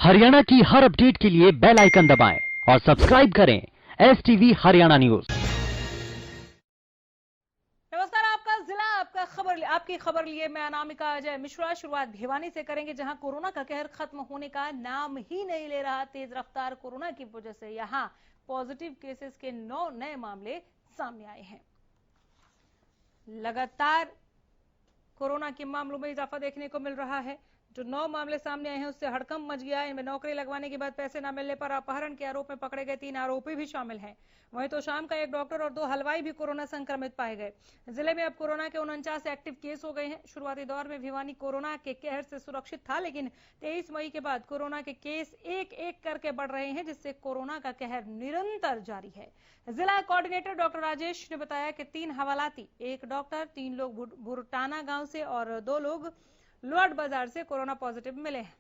हरियाणा की हर अपडेट के लिए बेल आइकन दबाएं और सब्सक्राइब करें STV हरियाणा न्यूज। नमस्कार, आपका जिला आपकी खबर लिए मैं अनामिका अजय मिश्रा। शुरुआत भिवानी से करेंगे, जहां कोरोना का कहर खत्म होने का नाम ही नहीं ले रहा। तेज रफ्तार कोरोना की वजह से यहां पॉजिटिव केसेस के 9 नए मामले सामने आए हैं। लगातार कोरोना के मामलों में इजाफा देखने को मिल रहा है। जो 9 मामले सामने आए हैं उससे हड़कंप मच गया है। इनमें नौकरी लगवाने के बाद पैसे न मिलने पर अपहरण के आरोप में पकड़े गए 3 आरोपी भी शामिल हैं। वहीं तो शाम का एक डॉक्टर और 2 हलवाई भी कोरोना संक्रमित पाए गए। जिले में अब कोरोना के 49 एक्टिव केस हो गए हैं। शुरुआती दौर में भिवानी कोरोना के कहर से सुरक्षित था, लेकिन 23 मई के बाद कोरोना के केस एक एक करके बढ़ रहे हैं, जिससे कोरोना का कहर निरंतर जारी है। जिला कोऑर्डिनेटर डॉक्टर राजेश ने बताया कि 3 हवालाती, 1 डॉक्टर, 3 लोग भुरटाना गांव से और 2 लोग लोअर बाजार से कोरोना पॉजिटिव मिले हैं।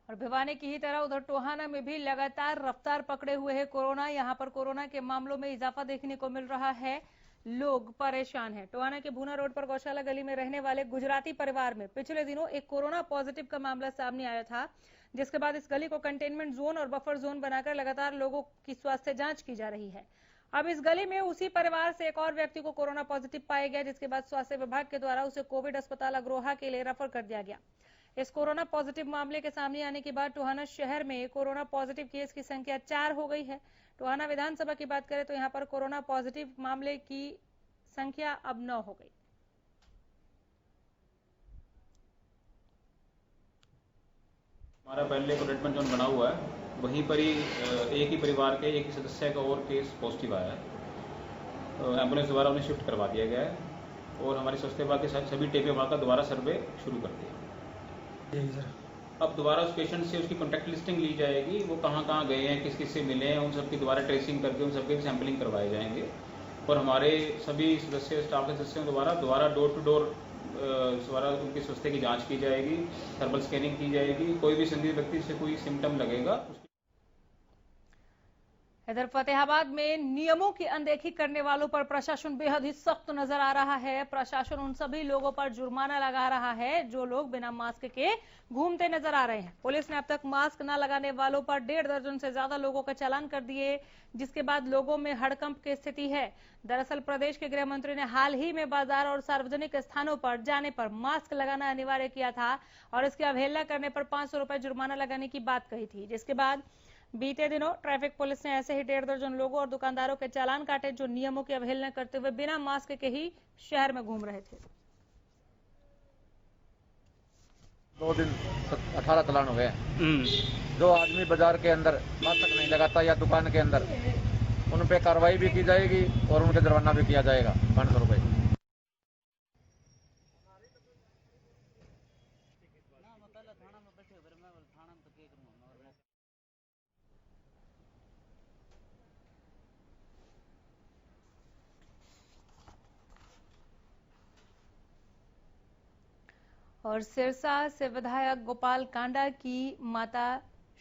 और भिवानी की ही तरह उधर टोहाना में भी लगातार रफ्तार पकड़े हुए है कोरोना। यहां पर कोरोना के मामलों में इजाफा देखने को मिल रहा है। लोग परेशान हैं। टोहाना के भूना रोड पर गौशाला गली में रहने वाले गुजराती परिवार में पिछले दिनों एक कोरोना पॉजिटिव का मामला सामने आया था, जिसके बाद इस गली को कंटेनमेंट जोन और बफर जोन बनाकर लगातार लोगों की स्वास्थ्य जांच की जा रही है। अब इस गली में उसी परिवार से एक और व्यक्ति को कोरोना पॉजिटिव पाया गया, जिसके बाद स्वास्थ्य विभाग के द्वारा उसे कोविड अस्पताल अग्रोहा के लिए रेफर कर दिया गया। इस कोरोना पॉजिटिव मामले के सामने आने के बाद टोहाना शहर में कोरोना पॉजिटिव केस की संख्या 4 हो गई है। टोहाना विधानसभा की बात करें तो यहां पर कोरोना पॉजिटिव मामले की संख्या अब 9 हो गई। हमारा पहले कंटेनमेंट जोन बना हुआ है, वहीं पर ही एक ही परिवार के एक ही सदस्य का और केस पॉजिटिव आया है। एम्बुलेंस द्वारा उन्हें शिफ्ट करवा दिया गया है और हमारी स्वास्थ्य विभाग के सभी टीमें वहाँ का दोबारा सर्वे शुरू कर दिया। अब दोबारा उस पेशेंट से उसकी कॉन्टैक्ट लिस्टिंग ली जाएगी, वो कहाँ गए हैं, किस से मिले हैं, उन सबकी दोबारा ट्रेसिंग करके उन सबके भी सैंपलिंग करवाए जाएंगे और हमारे सभी सदस्य स्टाफ के सदस्यों द्वारा डोर टू डोर द्वारा उनकी स्वास्थ्य की जांच की जाएगी, थर्मल स्कैनिंग की जाएगी। कोई भी संदिग्ध व्यक्ति से कोई सिम्टम लगेगा। इधर फतेहाबाद में नियमों की अनदेखी करने वालों पर प्रशासन बेहद ही सख्त नजर आ रहा है। प्रशासन उन सभी लोगों पर जुर्माना लगा रहा है जो लोग बिना मास्क के घूमते नजर आ रहे हैं। पुलिस ने अब तक मास्क न लगाने वालों पर 1.5 दर्जन से ज्यादा लोगों का चालान कर दिए, जिसके बाद लोगों में हड़कंप की स्थिति है। दरअसल प्रदेश के गृह मंत्री ने हाल ही में बाजार और सार्वजनिक स्थानों पर जाने पर मास्क लगाना अनिवार्य किया था और इसकी अवहेलना करने पर 500 रुपए जुर्माना लगाने की बात कही थी, जिसके बाद बीते दिनों ट्रैफिक पुलिस ने ऐसे ही 1.5 दर्जन लोगों और दुकानदारों के चालान काटे जो नियमों की अवहेलना करते हुए बिना मास्क के ही शहर में घूम रहे थे। 2 दिन 18 चालान हो गए। जो आदमी बाजार के अंदर मास्क नहीं लगाता या दुकान के अंदर, उन पे कार्रवाई भी की जाएगी और उनके जुर्माना भी किया जाएगा 500 रुपए। और सिरसा से विधायक गोपाल कांडा की माता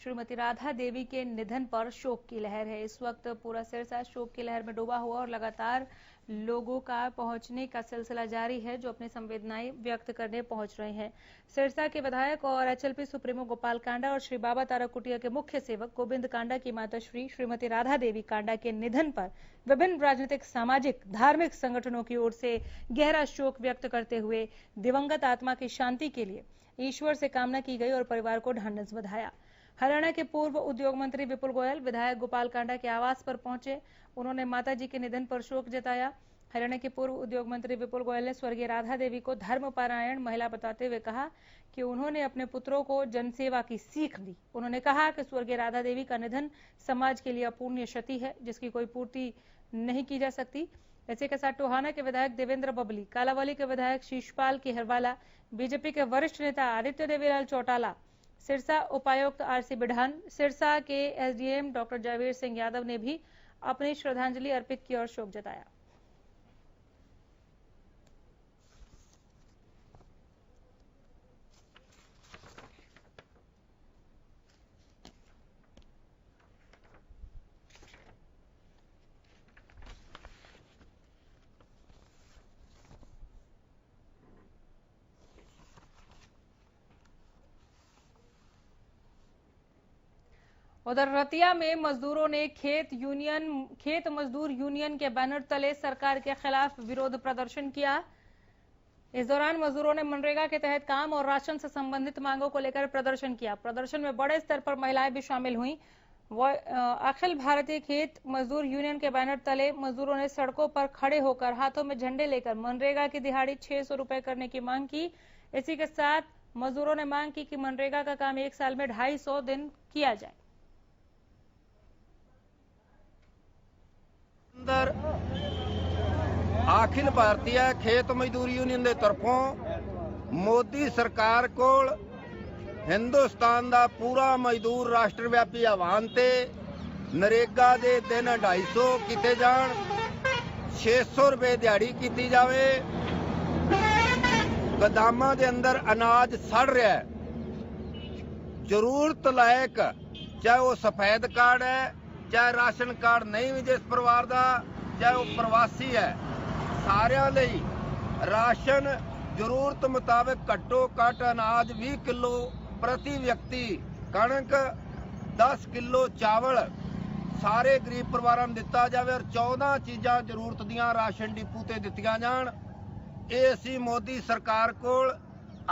श्रीमती राधा देवी के निधन पर शोक की लहर है। इस वक्त पूरा सिरसा शोक की लहर में डूबा हुआ और लगातार लोगों का पहुंचने का सिलसिला जारी है, जो अपनी संवेदनाएं व्यक्त करने पहुंच रहे हैं। सिरसा के विधायक और HLP सुप्रीमो गोपाल कांडा और श्री बाबा तारा कुटिया के मुख्य सेवक गोविंद कांडा की माता श्रीमती राधा देवी कांडा के निधन पर विभिन्न राजनीतिक, सामाजिक, धार्मिक संगठनों की ओर से गहरा शोक व्यक्त करते हुए दिवंगत आत्मा की शांति के लिए ईश्वर से कामना की गई और परिवार को ढांढस बधाया। हरियाणा के पूर्व उद्योग मंत्री विपुल गोयल विधायक गोपाल कांडा के आवास पर पहुंचे। उन्होंने माताजी के निधन पर शोक जताया। हरियाणा के पूर्व उद्योग मंत्री विपुल गोयल ने स्वर्गीय राधा देवी को धर्मपरायण महिला बताते हुए कहा कि उन्होंने अपने पुत्रों को जनसेवा की सीख दी। उन्होंने कहा कि स्वर्गीय राधा देवी का निधन समाज के लिए अपूर्णीय क्षति है, जिसकी कोई पूर्ति नहीं की जा सकती। इसी के साथ टोहाना के विधायक देवेंद्र बबली, कालावाली के विधायक शीशपाल किहरवाला, बीजेपी के वरिष्ठ नेता आदित्य देवीलाल चौटाला, सिरसा उपायुक्त RC बिढ़ान, सिरसा के SDM डॉक्टर जावेर सिंह यादव ने भी अपनी श्रद्धांजलि अर्पित की और शोक जताया। उधर रतिया में मजदूरों ने खेत मजदूर यूनियन के बैनर तले सरकार के खिलाफ विरोध प्रदर्शन किया। इस दौरान मजदूरों ने मनरेगा के तहत काम और राशन से संबंधित मांगों को लेकर प्रदर्शन किया। प्रदर्शन में बड़े स्तर पर महिलाएं भी शामिल हुईं। अखिल भारतीय खेत मजदूर यूनियन के बैनर तले मजदूरों ने सड़कों पर खड़े होकर हाथों में झंडे लेकर मनरेगा की दिहाड़ी 600 रुपए करने की मांग की। इसी के साथ मजदूरों ने मांग की कि मनरेगा का काम 1 साल में 250 दिन किया जाए। अंदर अखिल भारतीय खेत मजदूर यूनियन के तरफों मोदी सरकार को हिंदुस्तान का पूरा मजदूर राष्ट्रव्यापी आह्वान ते नरेगा के दिन 250 किए जान, 600 रुपए दिहाड़ी की जावे। गोदामां के अंदर अनाज सड़ रहा है, जरूरत लायक चाहे वो सफेद कार्ड है, चाहे राशन कार्ड नहीं भी जिस परिवार का, चाहे वो प्रवासी है, सारिਆਂ ਲਈ राशन जरूरत मुताबिक घट्टो घट अनाज 20 किलो प्रति व्यक्ति, कणक 10 किलो चावल सारे गरीब परिवारों ਨੂੰ ਦਿੱਤਾ ਜਾਵੇ और 14 चीज़ां जरूरत ਦੀਆਂ राशन डिपू ਤੇ ਦਿੱਤੀਆਂ ਜਾਣ। ਇਹ ਅਸੀਂ ਮੋਦੀ ਸਰਕਾਰ ਕੋਲ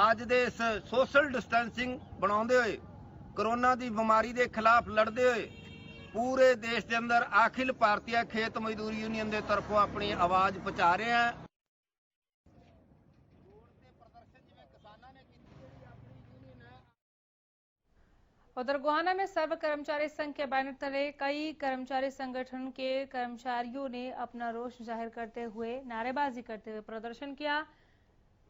ਅੱਜ ਦੇ ਇਸ सोशल डिस्टेंसिंग ਬਣਾਉਂਦੇ ਹੋਏ, कोरोना की बीमारी के खिलाफ लड़ते हुए पूरे देश के अंदर अखिल भारतीय खेत मजदूर यूनियन के तरफों अपनी आवाज पहुंचा रहे हैं। उधर गोहाना में सर्व कर्मचारी संघ के बैनर तले कई कर्मचारी संगठन के कर्मचारियों ने अपना रोष जाहिर करते हुए नारेबाजी करते हुए प्रदर्शन किया।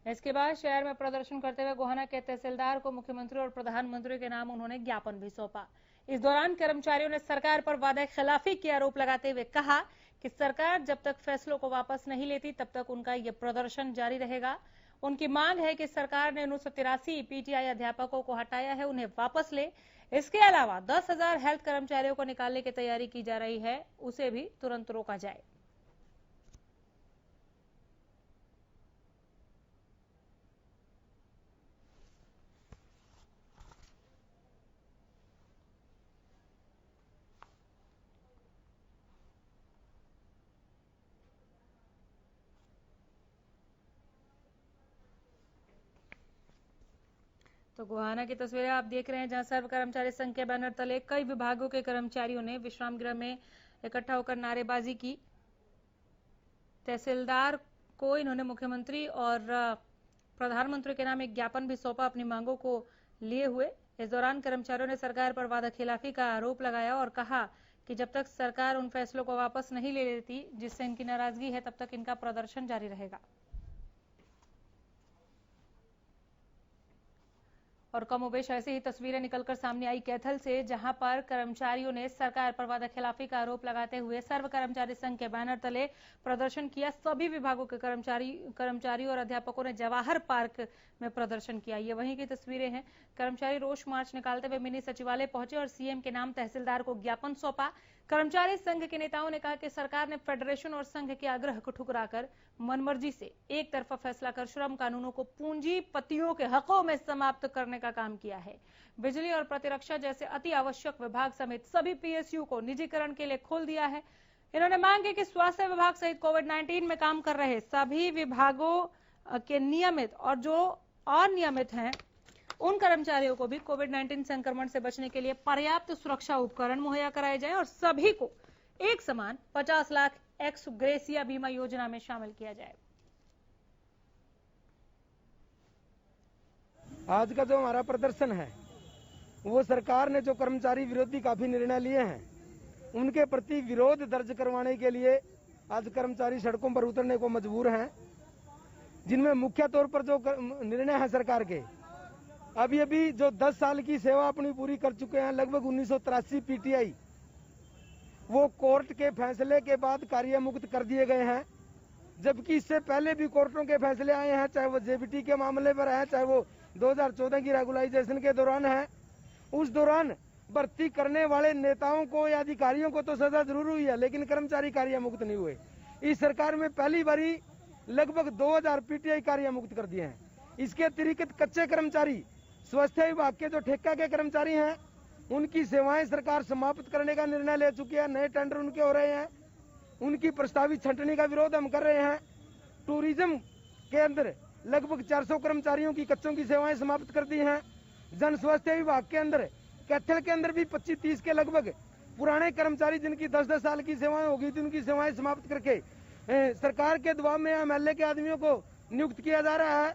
इसके बाद शहर में प्रदर्शन करते हुए गोहाना के तहसीलदार को मुख्यमंत्री और प्रधानमंत्री के नाम उन्होंने ज्ञापन भी सौंपा। इस दौरान कर्मचारियों ने सरकार पर वादा खिलाफी के आरोप लगाते हुए कहा कि सरकार जब तक फैसलों को वापस नहीं लेती तब तक उनका यह प्रदर्शन जारी रहेगा। उनकी मांग है कि सरकार ने 1983 पीटीआई अध्यापकों को हटाया है, उन्हें वापस ले। इसके अलावा 10,000 हेल्थ कर्मचारियों को निकालने की तैयारी की जा रही है, उसे भी तुरंत रोका जाए। तो गोहाना की तस्वीरें आप देख रहे हैं, जहां सर्व कर्मचारी संघ के बैनर तले कई विभागों के कर्मचारियों ने विश्राम गृह में इकट्ठा होकर नारेबाजी की। तहसीलदार को इन्होंने मुख्यमंत्री और प्रधानमंत्री के नाम एक ज्ञापन भी सौंपा अपनी मांगों को लिए हुए। इस दौरान कर्मचारियों ने सरकार पर वादा खिलाफी का आरोप लगाया और कहा कि जब तक सरकार उन फैसलों को वापस नहीं ले लेती जिससे इनकी नाराजगी है, तब तक इनका प्रदर्शन जारी रहेगा। और कमोबेश ऐसे ही तस्वीरें निकलकर सामने आई कैथल से, जहां पर कर्मचारियों ने सरकार पर वादा खिलाफी का आरोप लगाते हुए सर्व कर्मचारी संघ के बैनर तले प्रदर्शन किया। सभी विभागों के कर्मचारियों और अध्यापकों ने जवाहर पार्क में प्रदर्शन किया। ये वहीं की तस्वीरें हैं। कर्मचारी रोष मार्च निकालते हुए मिनी सचिवालय पहुंचे और सीएम के नाम तहसीलदार को ज्ञापन सौंपा। कर्मचारी संघ के नेताओं ने कहा कि सरकार ने फेडरेशन और संघ के आग्रह को ठुकराकर मनमर्जी से एक तरफा फैसला कर श्रम कानूनों को पूंजीपतियों के हकों में समाप्त करने का काम किया है। बिजली और प्रतिरक्षा जैसे अति आवश्यक विभाग समेत सभी पीएसयू को निजीकरण के लिए खोल दिया है। इन्होंने मांग की कि स्वास्थ्य विभाग सहित कोविड-19 में काम कर रहे सभी विभागों के नियमित और जो अनियमित हैं उन कर्मचारियों को भी कोविड-19 संक्रमण से बचने के लिए पर्याप्त सुरक्षा उपकरण मुहैया कराए जाएं और सभी को एक समान 50 लाख एक्स ग्रेसिया बीमा योजना में शामिल किया जाए। आज का जो हमारा प्रदर्शन है वो सरकार ने जो कर्मचारी विरोधी काफी निर्णय लिए हैं उनके प्रति विरोध दर्ज करवाने के लिए आज कर्मचारी सड़कों पर उतरने को मजबूर हैं, जिनमें मुख्य तौर पर जो निर्णय है सरकार के, अभी जो 10 साल की सेवा अपनी पूरी कर चुके हैं, लगभग 1983 पीटीआई वो कोर्ट के फैसले के बाद कार्य मुक्त कर दिए गए हैं, जबकि इससे पहले भी कोर्टों के फैसले आए हैं, चाहे वो जेबीटी के मामले पर है, चाहे वो 2014 की रेगुलाइजेशन के दौरान है। उस दौरान भर्ती करने वाले नेताओं को या अधिकारियों को तो सजा जरूर हुई है, लेकिन कर्मचारी कार्य मुक्त नहीं हुए। इस सरकार में पहली बारी लगभग 2000 पीटीआई कार्य मुक्त कर दिए हैं। इसके अतिरिक्त कच्चे कर्मचारी, स्वास्थ्य विभाग के जो ठेका के कर्मचारी हैं, उनकी सेवाएं सरकार समाप्त करने का निर्णय ले चुकी है। नए टेंडर उनके हो रहे हैं, उनकी प्रस्तावित छंटनी का विरोध हम कर रहे हैं। टूरिज्म के अंदर लगभग 400 कर्मचारियों की कच्चों की सेवाएं समाप्त कर दी हैं। जन स्वास्थ्य विभाग के अंदर कैथल के अंदर भी 25-30 के लगभग पुराने कर्मचारी जिनकी 10-10 साल की सेवाएं हो गई थी, उनकी सेवाएं समाप्त करके सरकार के दबाव में एमएलए के आदमियों को नियुक्त किया जा रहा है।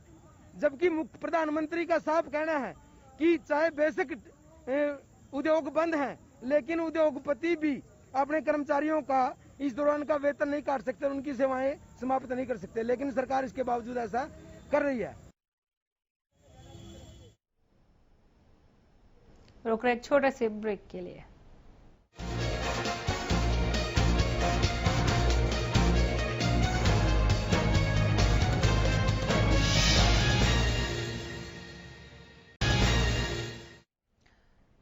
जबकि मुख्य प्रधानमंत्री का साफ कहना है कि चाहे बेशक उद्योग बंद हैं, लेकिन उद्योगपति भी अपने कर्मचारियों का इस दौरान का वेतन नहीं काट सकते, उनकी सेवाएं समाप्त नहीं कर सकते, लेकिन सरकार इसके बावजूद ऐसा कर रही है। रोक रहे एक छोटे से ब्रेक के लिए।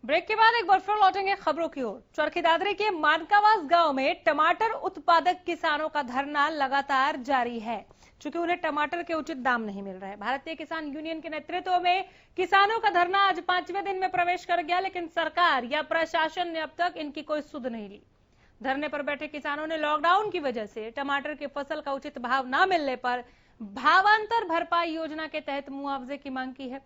ब्रेक के बाद एक बार फिर लौटेंगे खबरों की ओर। चरखी दादरी के मानकावास गांव में टमाटर उत्पादक किसानों का धरना लगातार जारी है, चूंकि उन्हें टमाटर के उचित दाम नहीं मिल रहे। भारतीय किसान यूनियन के नेतृत्व में किसानों का धरना आज 5वें दिन में प्रवेश कर गया, लेकिन सरकार या प्रशासन ने अब तक इनकी कोई सुध नहीं ली। धरने पर बैठे किसानों ने लॉकडाउन की वजह से टमाटर की फसल का उचित भाव न मिलने पर भावांतर भरपाई योजना के तहत मुआवजे की मांग की है।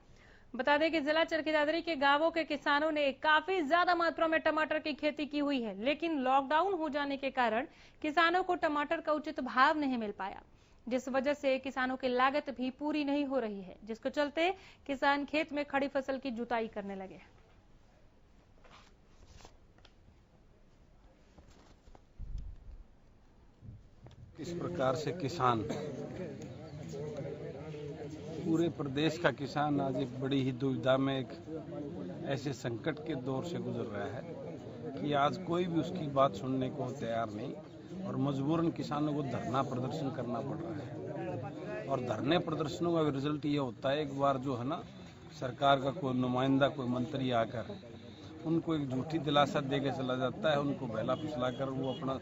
बता दें कि जिला चरखी दादरी के गांवों के किसानों ने काफी ज्यादा मात्रा में टमाटर की खेती की हुई है, लेकिन लॉकडाउन हो जाने के कारण किसानों को टमाटर का उचित भाव नहीं मिल पाया, जिस वजह से किसानों की लागत भी पूरी नहीं हो रही है, जिसके चलते किसान खेत में खड़ी फसल की जुताई करने लगे। किस प्रकार से किसान, पूरे प्रदेश का किसान आज एक बड़ी ही दुविधा में, एक ऐसे संकट के दौर से गुजर रहा है कि आज कोई भी उसकी बात सुनने को तैयार नहीं, और मजबूरन किसानों को धरना प्रदर्शन करना पड़ रहा है। और धरने प्रदर्शनों का रिजल्ट ये होता है, एक बार जो है ना, सरकार का कोई नुमाइंदा, कोई मंत्री आकर उनको एक झूठी दिलासा दे के चला जाता है, उनको बहला फुसला कर वो अपना।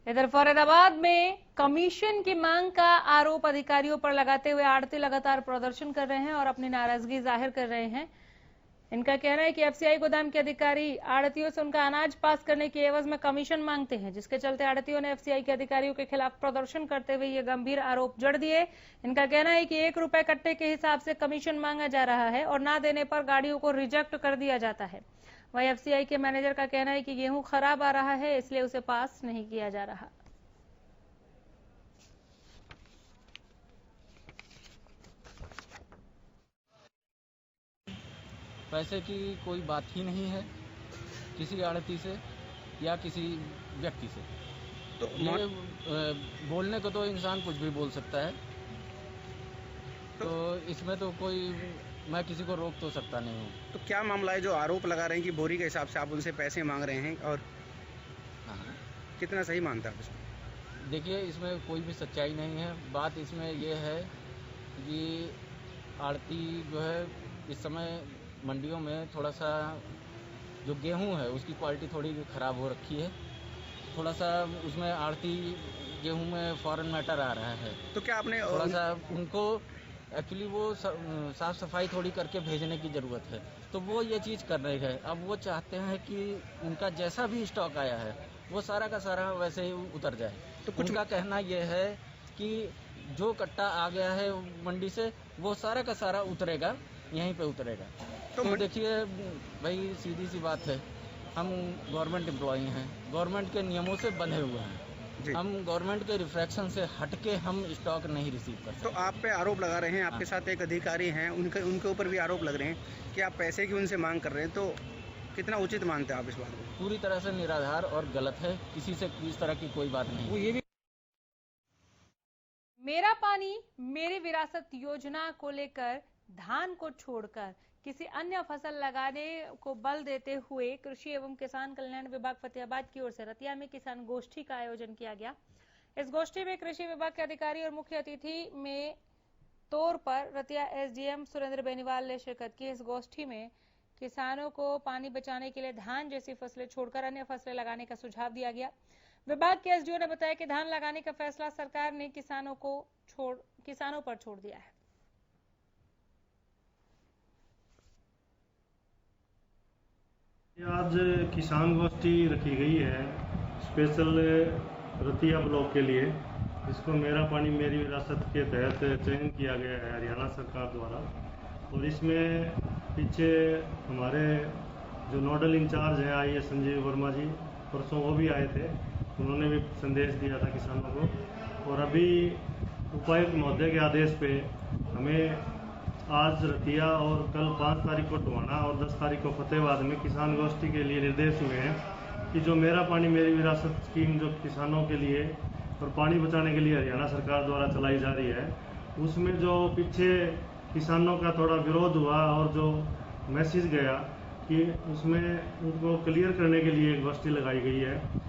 इधर फरीदाबाद में कमीशन की मांग का आरोप अधिकारियों पर लगाते हुए आड़ती लगातार प्रदर्शन कर रहे हैं और अपनी नाराजगी जाहिर कर रहे हैं। इनका कहना है कि एफसीआई गोदाम के अधिकारी आड़तियों से उनका अनाज पास करने की एवज में कमीशन मांगते हैं, जिसके चलते आड़तियों ने एफसीआई के अधिकारियों के खिलाफ प्रदर्शन करते हुए ये गंभीर आरोप जड़ दिए। इनका कहना है कि 1 रुपए कट्टे के हिसाब से कमीशन मांगा जा रहा है और ना देने पर गाड़ियों को रिजेक्ट कर दिया जाता है। वहीं एफसीआई के मैनेजर का कहना है कि गेहूं खराब आ रहा है, इसलिए उसे पास नहीं किया जा रहा। पैसे की कोई बात ही नहीं है किसी आड़ती से या किसी व्यक्ति से। तो ये बोलने को तो इंसान कुछ भी बोल सकता है, तो इसमें तो कोई, मैं किसी को रोक तो सकता नहीं हूँ। तो क्या मामला है जो आरोप लगा रहे हैं कि बोरी के हिसाब से आप उनसे पैसे मांग रहे हैं, और कितना सही मानता है? देखिए, इसमें कोई भी सच्चाई नहीं है। बात इसमें यह है कि आड़ती जो है इस समय मंडियों में थोड़ा सा जो गेहूं है उसकी क्वालिटी थोड़ी ख़राब हो रखी है, थोड़ा सा उसमें आड़ती गेहूं में फॉरेन मैटर आ रहा है। तो क्या आपने थोड़ा सा उनको एक्चुअली वो साफ़ सफाई थोड़ी करके भेजने की ज़रूरत है, तो वो ये चीज़ कर रहे हैं। अब वो चाहते हैं कि उनका जैसा भी स्टॉक आया है वो सारा का सारा वैसे ही उतर जाए। तो कुछ उनका कहना ये है कि जो कट्टा आ गया है मंडी से वो सारा का सारा उतरेगा, यहीं पे उतरेगा। तो देखिए भाई, सीधी सी बात है, हम गवर्नमेंट एम्प्लॉई हैं, गवर्नमेंट के नियमों से बंधे हुए हैं, हम गवर्नमेंट के रिफ्रैक्शन से हटके हम स्टॉक नहीं रिसीव कर सकते। तो आप पे आरोप लगा रहे हैं, आपके साथ एक अधिकारी हैं, उनके ऊपर भी आरोप लग रहे हैं कि आप पैसे की उनसे मांग कर रहे हैं, तो कितना उचित मानते हैं आप इस बात को? पूरी तरह से निराधार और गलत है, किसी से इस तरह की कोई बात नहीं। वो ये भी मेरा पानी मेरी विरासत योजना को लेकर धान को छोड़कर किसी अन्य फसल लगाने को बल देते हुए कृषि एवं किसान कल्याण विभाग फतेहाबाद की ओर से रतिया में किसान गोष्ठी का आयोजन किया गया। इस गोष्ठी में कृषि विभाग के अधिकारी और मुख्य अतिथि में तौर पर रतिया एसडीएम सुरेंद्र बेनीवाल ने शिरकत की। इस गोष्ठी में किसानों को पानी बचाने के लिए धान जैसी फसलें छोड़कर अन्य फसलें लगाने का सुझाव दिया गया। विभाग के एसडीओ ने बताया कि धान लगाने का फैसला सरकार ने किसानों पर छोड़ दिया है। आज किसान गोष्ठी रखी गई है स्पेशल रतिया ब्लॉक के लिए। इसको मेरा पानी मेरी विरासत के तहत चयन किया गया है हरियाणा सरकार द्वारा। और इसमें पीछे हमारे जो नोडल इंचार्ज हैं आईए संजीव वर्मा जी, परसों वो भी आए थे, उन्होंने भी संदेश दिया था किसानों को। और अभी उपायुक्त महोदय के आदेश पे हमें आज रतिया और कल 5 तारीख को टोहाना और 10 तारीख को फतेहाबाद में किसान गोष्ठी के लिए निर्देश हुए हैं कि जो मेरा पानी मेरी विरासत स्कीम जो किसानों के लिए और पानी बचाने के लिए हरियाणा सरकार द्वारा चलाई जा रही है, उसमें जो पीछे किसानों का थोड़ा विरोध हुआ और जो मैसेज गया कि उसमें उनको क्लियर करने के लिए एक गोष्ठी लगाई गई है।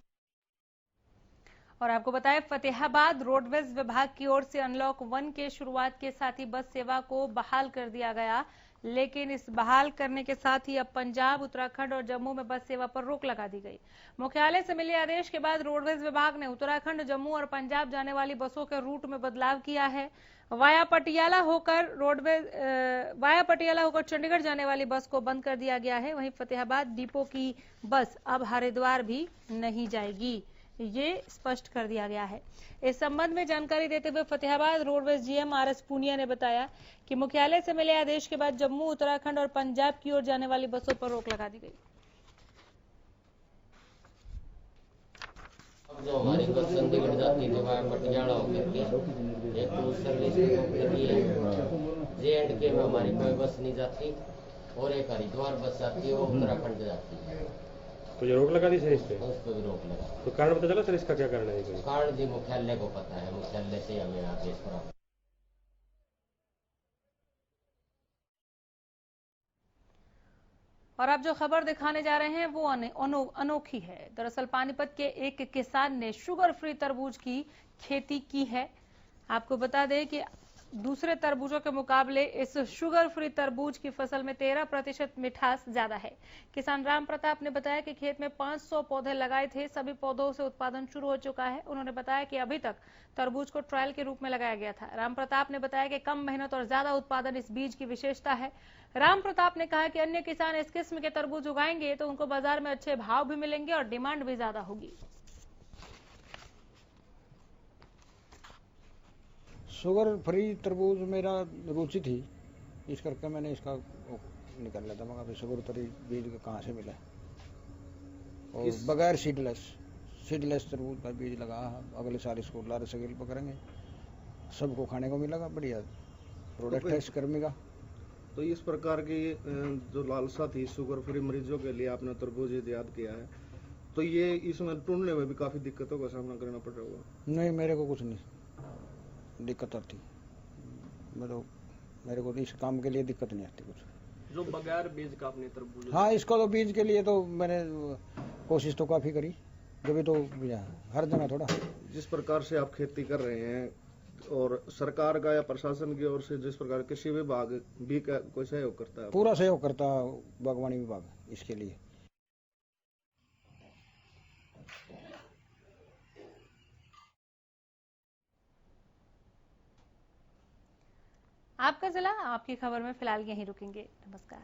और आपको बताएं, फतेहाबाद रोडवेज विभाग की ओर से अनलॉक 1 के शुरुआत के साथ ही बस सेवा को बहाल कर दिया गया, लेकिन इस बहाल करने के साथ ही अब पंजाब, उत्तराखंड और जम्मू में बस सेवा पर रोक लगा दी गई। मुख्यालय से मिले आदेश के बाद रोडवेज विभाग ने उत्तराखंड, जम्मू और पंजाब जाने वाली बसों के रूट में बदलाव किया है। वाया पटियाला होकर चंडीगढ़ जाने वाली बस को बंद कर दिया गया है। वहीं फतेहाबाद डिपो की बस अब हरिद्वार भी नहीं जाएगी, ये स्पष्ट कर दिया गया है। इस संबंध में जानकारी देते हुए Fatehabad roadways GM RS Punia ने बताया कि मुख्यालय से मिले आदेश के बाद जम्मू, उत्तराखंड और पंजाब की ओर जाने वाली बसों पर रोक लगा दी गई। जो हमारी बस चंडीगढ़ जाती है वाया पटियाला होकर के एक सर्विस लगी है, जे&के में हमारी कोई बस नहीं जाती और एक हरिद्वार बस जाती है, वो उत्तराखंड जाती है। तो ये रोक लगा दी सर इस पे? उस पर भी रोक लगा। तो कारण पता चला सर इसका क्या कारण है? कारण जी मुख्यालय को पता है, मुख्यालय से हमें आदेश प्राप्त। और अब जो खबर दिखाने जा रहे हैं वो अनोखी है। दरअसल पानीपत के एक किसान ने शुगर फ्री तरबूज की खेती की है। आपको बता दें कि दूसरे तरबूजों के मुकाबले इस शुगर फ्री तरबूज की फसल में 13% मिठास ज्यादा है। किसान राम प्रताप ने बताया कि खेत में 500 पौधे लगाए थे, सभी पौधों से उत्पादन शुरू हो चुका है। उन्होंने बताया कि अभी तक तरबूज को ट्रायल के रूप में लगाया गया था। राम प्रताप ने बताया कि कम मेहनत और ज्यादा उत्पादन इस बीज की विशेषता है। राम प्रताप ने कहा कि अन्य किसान इस किस्म के तरबूज उगाएंगे तो उनको बाजार में अच्छे भाव भी मिलेंगे और डिमांड भी ज्यादा होगी। शुगर फ्री तरबूज मेरा रुचि थी, इस करके मैंने इसका निकाल लिया था। मगर शुगर फ्री बीज कहाँ से मिला और बगैर सीडलेस तरबूज का बीज लगा। अगले साल इसको लारे सगेल पर करेंगे, सबको खाने को मिलेगा, बढ़िया प्रोडक्ट है इस गर्मी का। तो इस प्रकार की जो लालसा थी शुगर फ्री मरीजों के लिए आपने तरबूज इजाद किया है, तो ये इसमें ढूंढने में भी काफी दिक्कतों का सामना करना पड़ रहा होगा? नहीं, मेरे को कुछ नहीं दिक्कत आती। मेरे को इस काम के लिए दिक्कत नहीं आती कुछ। जो बगैर बीज का अपने तरबूज, हाँ, इसको तो बीज के लिए तो मैंने कोशिश तो काफी करी, जब तो हर जगह थोड़ा। जिस प्रकार से आप खेती कर रहे हैं और सरकार का या प्रशासन की ओर से जिस प्रकार कृषि विभाग भी कोई सहयोग करता है? पूरा सहयोग करता बागवानी विभाग इसके लिए। आपका जिला, आपकी खबर में फिलहाल यहीं रुकेंगे। नमस्कार।